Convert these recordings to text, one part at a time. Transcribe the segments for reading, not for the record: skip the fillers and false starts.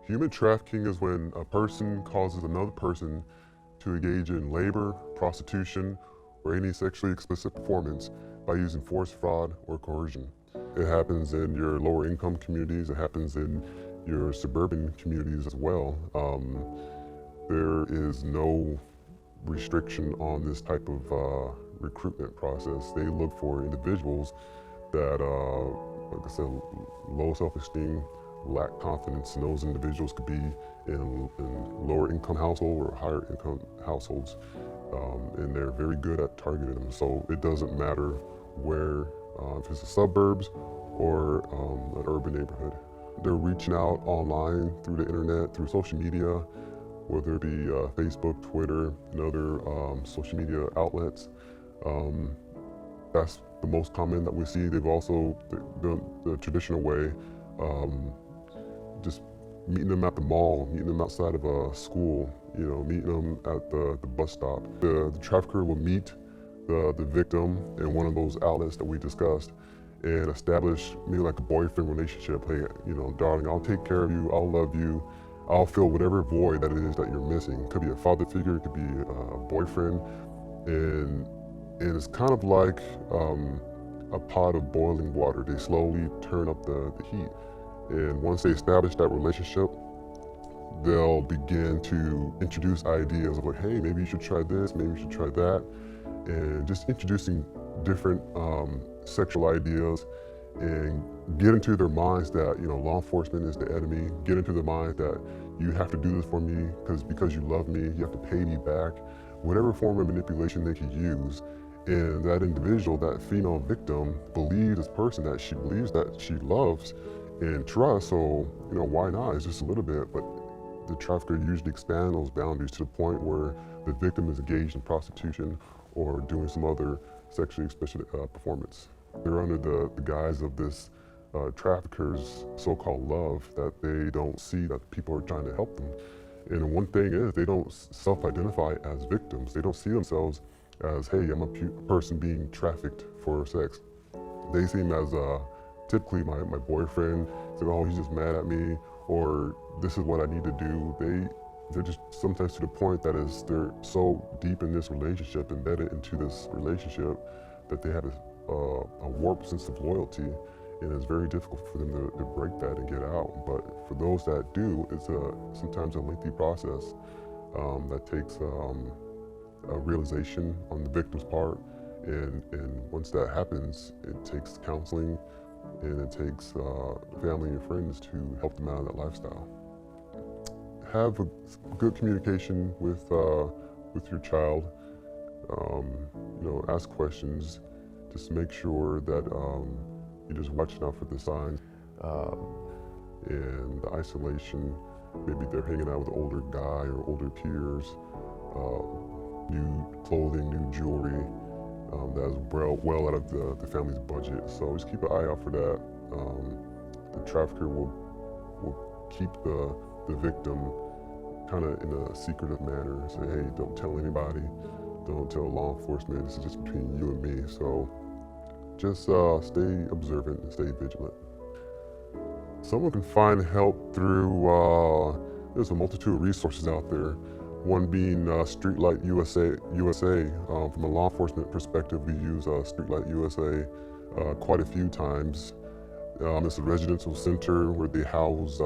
Human trafficking is when a person causes another person to engage in labor, prostitution, or any sexually explicit performance by using force, fraud, or coercion. It happens in your lower income communities, it happens in your suburban communities as well. There is no restriction on this type of recruitment process. They look for individuals that, like I said, low self-esteem, lack confidence, and those individuals could be in lower income households or higher income households, and they're very good at targeting them. So it doesn't matter where, if it's the suburbs or an urban neighborhood. They're reaching out online through the internet, through social media, whether it be Facebook, Twitter, and other social media outlets. That's the most common that we see. They've also, the traditional way, just meeting them at the mall, meeting them outside of a school, meeting them at the bus stop. The trafficker will meet the victim in one of those outlets that we discussed and establish maybe like a boyfriend relationship. Hey, darling, I'll take care of you, I'll love you, I'll fill whatever void that it is that you're missing. It could be a father figure, it could be a boyfriend, and it's kind of like a pot of boiling water. They slowly turn up the heat. And once they establish that relationship, they'll begin to introduce ideas of like, hey, maybe you should try this, maybe you should try that. And just introducing different sexual ideas and get into their minds that, law enforcement is the enemy. Get into their minds that you have to do this for me because you love me, you have to pay me back. Whatever form of manipulation they could use. And that individual, that female victim, believes this person that she believes that she loves and trusts, so, why not? It's just a little bit, but the trafficker usually expands those boundaries to the point where the victim is engaged in prostitution or doing some other sexually explicit performance. They're under the guise of this trafficker's so-called love, that they don't see that people are trying to help them. And one thing is, they don't self-identify as victims. They don't see themselves as, hey, I'm a person being trafficked for sex. They see him as typically my boyfriend, saying, oh, he's just mad at me, or this is what I need to do. They're just sometimes to the point that they're so deep in this relationship, embedded into this relationship, that they have a warped sense of loyalty, and it's very difficult for them to break that and get out. But for those that do, it's sometimes a lengthy process that takes a realization on the victim's part, and once that happens, it takes counseling, and it takes family and friends to help them out of that lifestyle. Have a good communication with your child. Ask questions. Just make sure that you're just watching out for the signs. And the isolation, maybe they're hanging out with an older guy or older peers, new clothing, new jewelry, that's well out of the family's budget. So just keep an eye out for that. The trafficker will keep the victim kind of in a secretive manner. Say, hey, don't tell anybody, don't tell law enforcement, this is just between you and me. So just stay observant and stay vigilant. Someone can find help through, there's a multitude of resources out there. One being Streetlight USA. From a law enforcement perspective, we use Streetlight USA quite a few times. It's a residential center where they house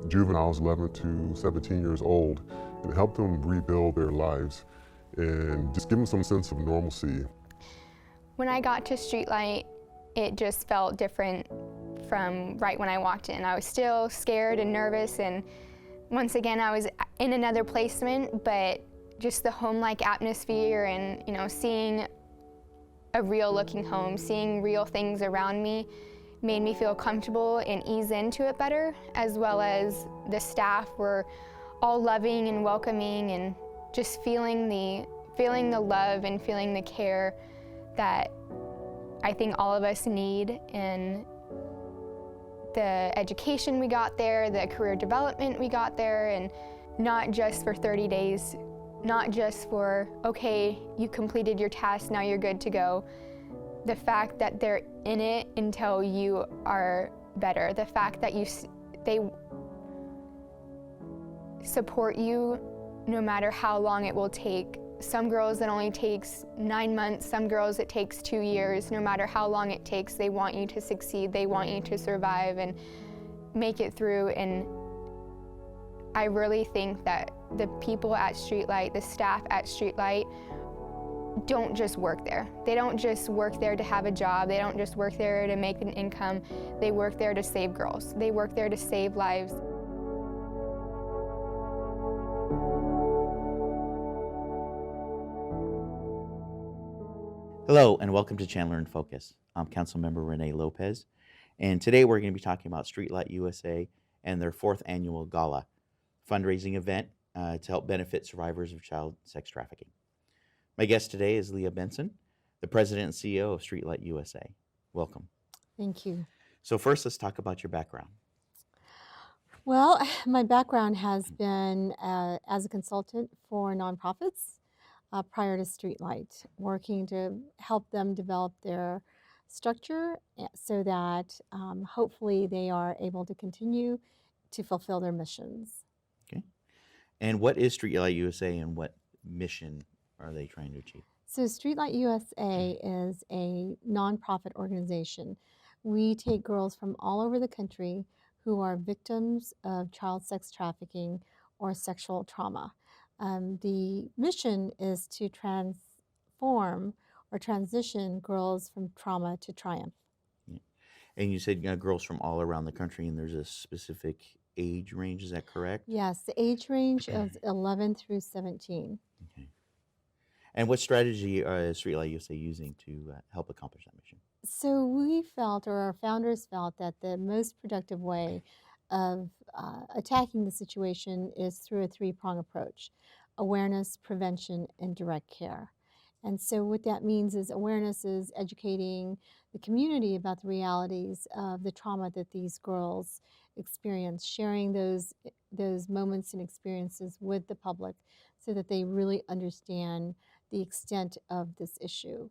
juveniles 11 to 17 years old and help them rebuild their lives and just give them some sense of normalcy. When I got to Streetlight, it just felt different from right when I walked in. I was still scared and nervous, and once again, I was in another placement, but just the home-like atmosphere and, seeing a real-looking home, seeing real things around me made me feel comfortable and ease into it better, as well as the staff were all loving and welcoming, and just feeling the love and feeling the care that I think all of us need. And the education we got there, the career development we got there, and not just for 30 days, not just for, okay, you completed your task, now you're good to go. The fact that they're in it until you are better, the fact that support you no matter how long it will take. Some girls it only takes 9 months, some girls it takes 2 years. No matter how long it takes, they want you to succeed, they want you to survive and make it through. And I really think that the people at Streetlight, the staff at Streetlight, don't just work there. They don't just work there to have a job. They don't just work there to make an income. They work there to save girls. They work there to save lives. Hello and welcome to Chandler in Focus. I'm Councilmember René Lopez, and today we're going to be talking about Streetlight USA and their 4th annual gala fundraising event to help benefit survivors of child sex trafficking. My guest today is Lea Benson, the President and CEO of Streetlight USA. Welcome. Thank you. So first, let's talk about your background. Well, my background has been as a consultant for nonprofits prior to Streetlight, working to help them develop their structure so that hopefully they are able to continue to fulfill their missions. Okay. And what is Streetlight USA and what mission are they trying to achieve? So Streetlight USA is a nonprofit organization. We take girls from all over the country who are victims of child sex trafficking or sexual trauma. The mission is to transform or transition girls from trauma to triumph. Yeah. And you said girls from all around the country, and there's a specific age range, is that correct? Yes, the age range is 11 through 17. Okay. And what strategy is Streetlight USA using to help accomplish that mission? So we felt, or our founders felt, that the most productive way of attacking the situation is through a 3-prong approach: awareness, prevention, and direct care. And so what that means is awareness is educating the community about the realities of the trauma that these girls experience, sharing those moments and experiences with the public so that they really understand the extent of this issue.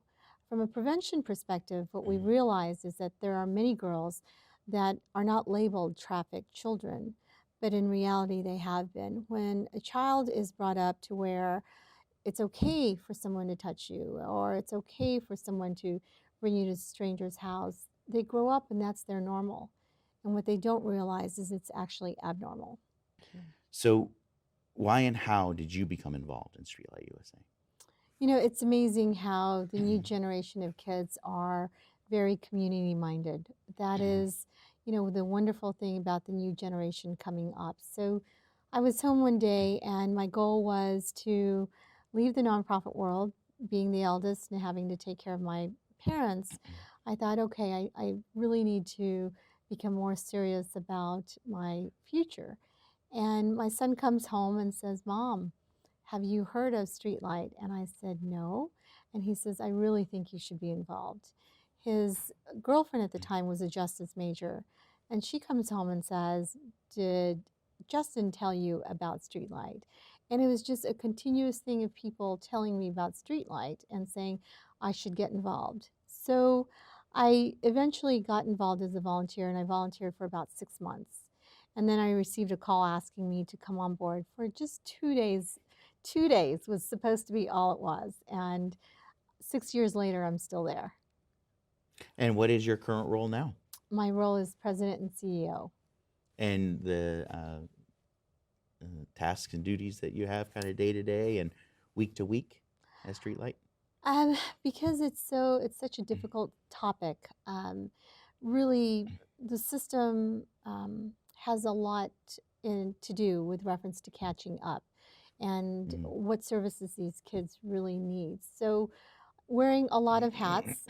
From a prevention perspective, what we realize is that there are many girls that are not labeled trafficked children, but in reality they have been. When a child is brought up to where it's okay for someone to touch you, or it's okay for someone to bring you to a stranger's house, they grow up and that's their normal. And what they don't realize is it's actually abnormal. So why and how did you become involved in Streetlight USA? You know, it's amazing how the new generation of kids are very community-minded. That is, you know, the wonderful thing about the new generation coming up. So I was home one day and my goal was to leave the nonprofit world, being the eldest and having to take care of my parents. I thought, okay, I really need to become more serious about my future. And my son comes home and says, "Mom, have you heard of Streetlight?" And I said, "No." And he says, "I really think you should be involved." His girlfriend at the time was a justice major, and she comes home and says, "Did Justin tell you about Streetlight?" And it was just a continuous thing of people telling me about Streetlight and saying I should get involved. So I eventually got involved as a volunteer, and I volunteered for about 6 months. And then I received a call asking me to come on board for just 2 days. 2 days was supposed to be all it was. And 6 years later, I'm still there. And what is your current role now? My role is president and CEO. And the tasks and duties that you have kind of day to day and week to week at Streetlight? Because it's such a difficult topic. Really, the system has a lot to do with reference to catching up and what services these kids really need. So wearing a lot of hats,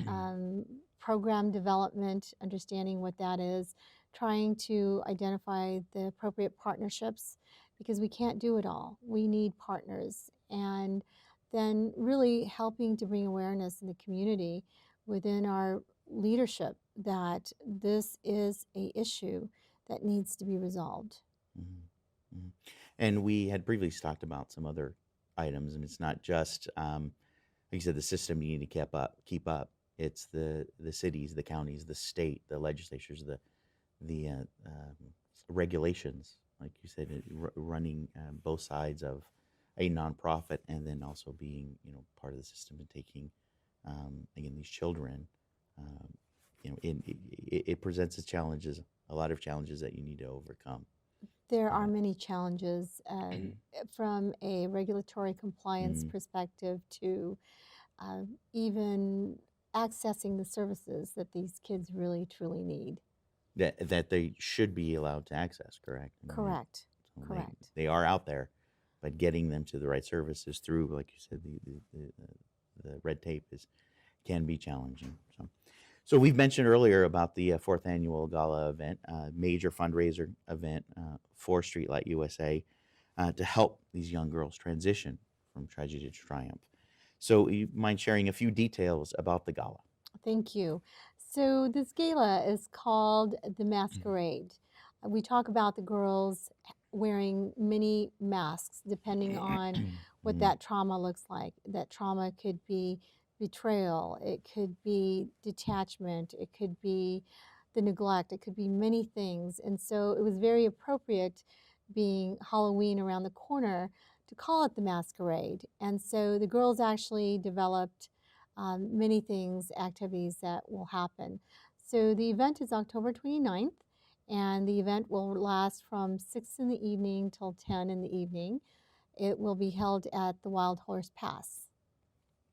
program development, understanding what that is, trying to identify the appropriate partnerships, because we can't do it all. We need partners. And then really helping to bring awareness in the community within our leadership that this is an issue that needs to be resolved. Mm-hmm. Mm-hmm. And we had previously talked about some other items, and it's not just, like you said, the system you need to keep up. It's the cities, the counties, the state, the legislatures, the regulations like you said, running both sides of a nonprofit, and then also being, part of the system and taking, again, these children. It presents a lot of challenges that you need to overcome. There are many challenges from a regulatory compliance perspective to even accessing the services that these kids really truly need. That they should be allowed to access, correct? Correct. So Correct. They are out there, but getting them to the right services through, like you said, the red tape can be challenging. So we've mentioned earlier about the fourth annual gala event, major fundraiser event for Streetlight USA to help these young girls transition from tragedy to triumph. So you mind sharing a few details about the gala? Thank you. So this gala is called the Masquerade. We talk about the girls wearing many masks depending on what that trauma looks like. That trauma could be betrayal, it could be detachment, it could be the neglect, it could be many things. And so it was very appropriate, being Halloween around the corner, to call it the Masquerade. And so the girls actually developed many things, activities that will happen. So the event is October 29th, and the event will last from 6 in the evening till 10 in the evening. It will be held at the Wild Horse Pass.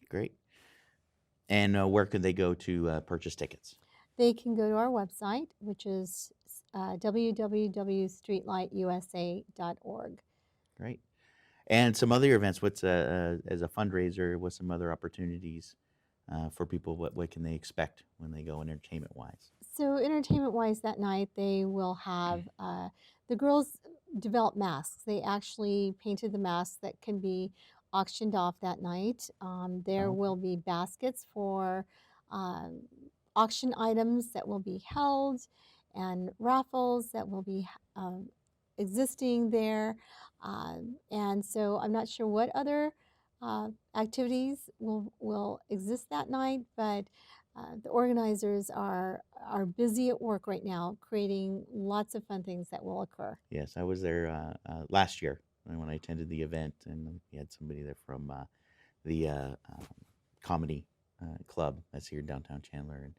Great. And where could they go to purchase tickets? They can go to our website, which is www.streetlightUSA.org. Great. And some other events, as a fundraiser, what's some other opportunities for people? What can they expect when they go entertainment-wise? So entertainment-wise that night, they will have, the girls develop masks. They actually painted the masks that can be auctioned off that night. There will be baskets for auction items that will be held, and raffles that will be existing there. And so I'm not sure what other activities will exist that night, but the organizers are busy at work right now, creating lots of fun things that will occur. Yes, I was there last year when I attended the event, and we had somebody there from the comedy club that's here in downtown Chandler, and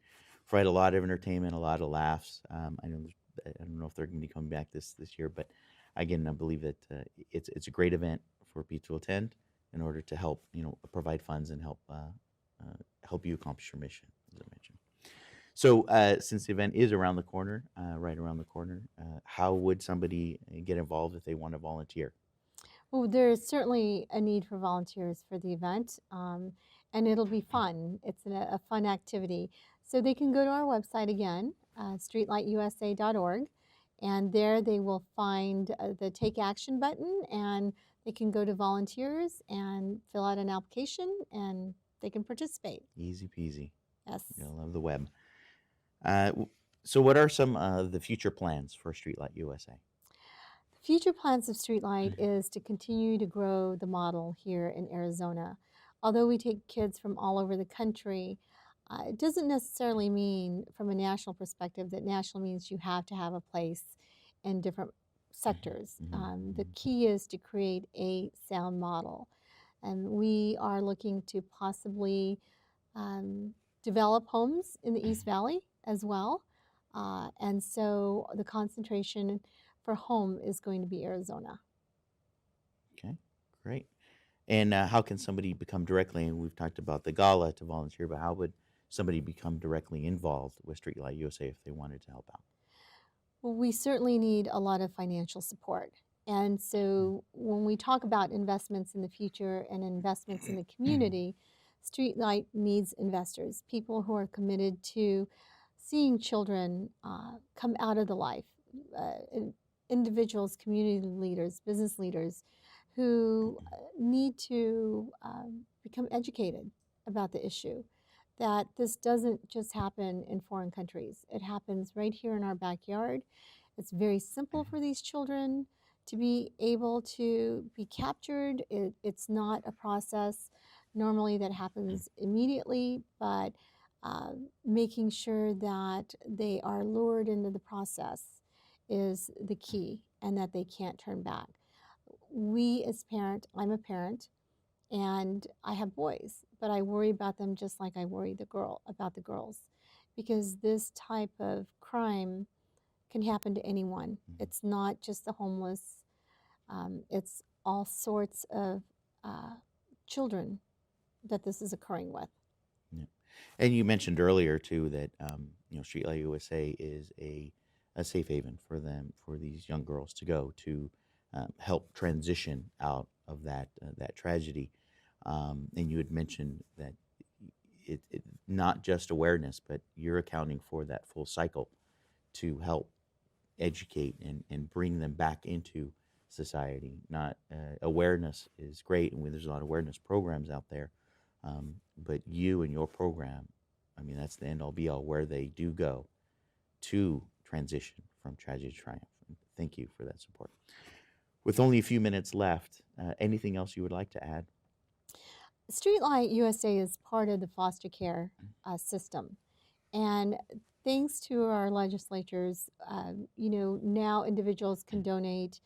provided a lot of entertainment, a lot of laughs. I don't know if they're going to be coming back this year, but again, I believe that it's a great event for people to attend in order to help provide funds and help you accomplish your mission, as I mentioned. So since the event is around the corner, right around the corner, how would somebody get involved if they want to volunteer? Well, there is certainly a need for volunteers for the event, and it'll be fun. It's a fun activity. So they can go to our website again, streetlightUSA.org, and there they will find the Take Action button, and they can go to volunteers and fill out an application, and they can participate. Easy peasy. Yes. I love the web. So what are some of the future plans for Streetlight USA? The future plans of Streetlight is to continue to grow the model here in Arizona. Although we take kids from all over the country, it doesn't necessarily mean, from a national perspective, that national means you have to have a place in different sectors. The key is to create a sound model. And we are looking to possibly develop homes in the East Valley as well. And so the concentration for home is going to be Arizona. Okay, great. And how can somebody become directly, and we've talked about the gala to volunteer, but how would somebody become directly involved with Streetlight USA if they wanted to help out? Well, we certainly need a lot of financial support. And so when we talk about investments in the future and investments in the community, Streetlight needs investors, people who are committed to seeing children come out of the life, individuals, community leaders, business leaders who need to become educated about the issue, that this doesn't just happen in foreign countries. It happens right here in our backyard. It's very simple for these children to be able to be captured. It's not a process normally that happens immediately, but making sure that they are lured into the process is the key. and that they can't turn back. We as parent, I'm a parent, and I have boys, but I worry about them just like I worry about the girls, because this type of crime can happen to anyone. It's not just the homeless. It's all sorts of children that this is occurring with. Yeah. And you mentioned earlier too that Streetlight USA is a safe haven for them, for these young girls to go to help transition out of that tragedy. And you had mentioned that it not just awareness, but you're accounting for that full cycle to help educate and bring them back into society. Not awareness is great, and there's a lot of awareness programs out there. But you and your program, I mean, that's the end all be all where they do go to transition from tragedy to triumph. And thank you for that support. With only a few minutes left, anything else you would like to add? Streetlight USA is part of the foster care system. And thanks to our legislatures, now individuals can donate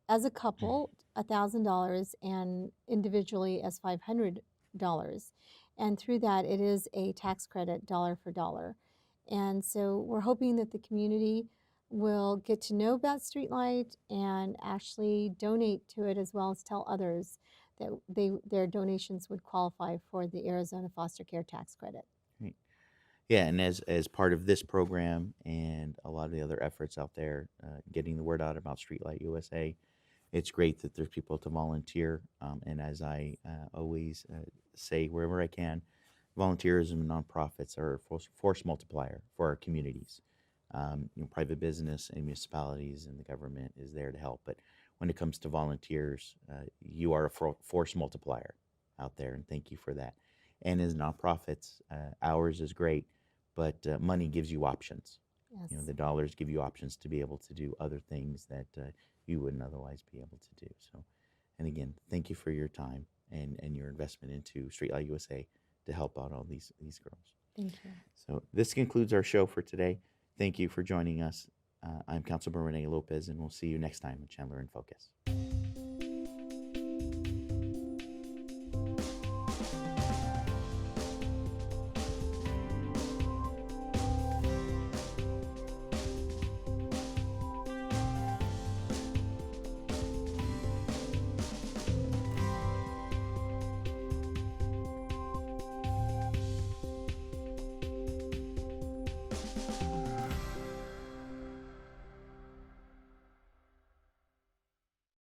as a couple $1,000 and individually as $500. And through that, it is a tax credit dollar for dollar. And so we're hoping that the community will get to know about Streetlight and actually donate to it, as well as tell others that their donations would qualify for the Arizona foster care tax credit. Great. Yeah, and as part of this program and a lot of the other efforts out there, getting the word out about Streetlight USA, it's great that there's people to volunteer. And as I always say, wherever I can, volunteerism and nonprofits are a force multiplier for our communities. Private business and municipalities and the government is there to help. But when it comes to volunteers, you are a force multiplier out there, and thank you for that. And as nonprofits, ours is great, but money gives you options. Yes. The dollars give you options to be able to do other things that you wouldn't otherwise be able to do. So, and again, thank you for your time and your investment into Streetlight USA to help out all these girls. Thank you. So this concludes our show for today. Thank you for joining us. I'm Councilmember René Lopez, and we'll see you next time on Chandler in Focus.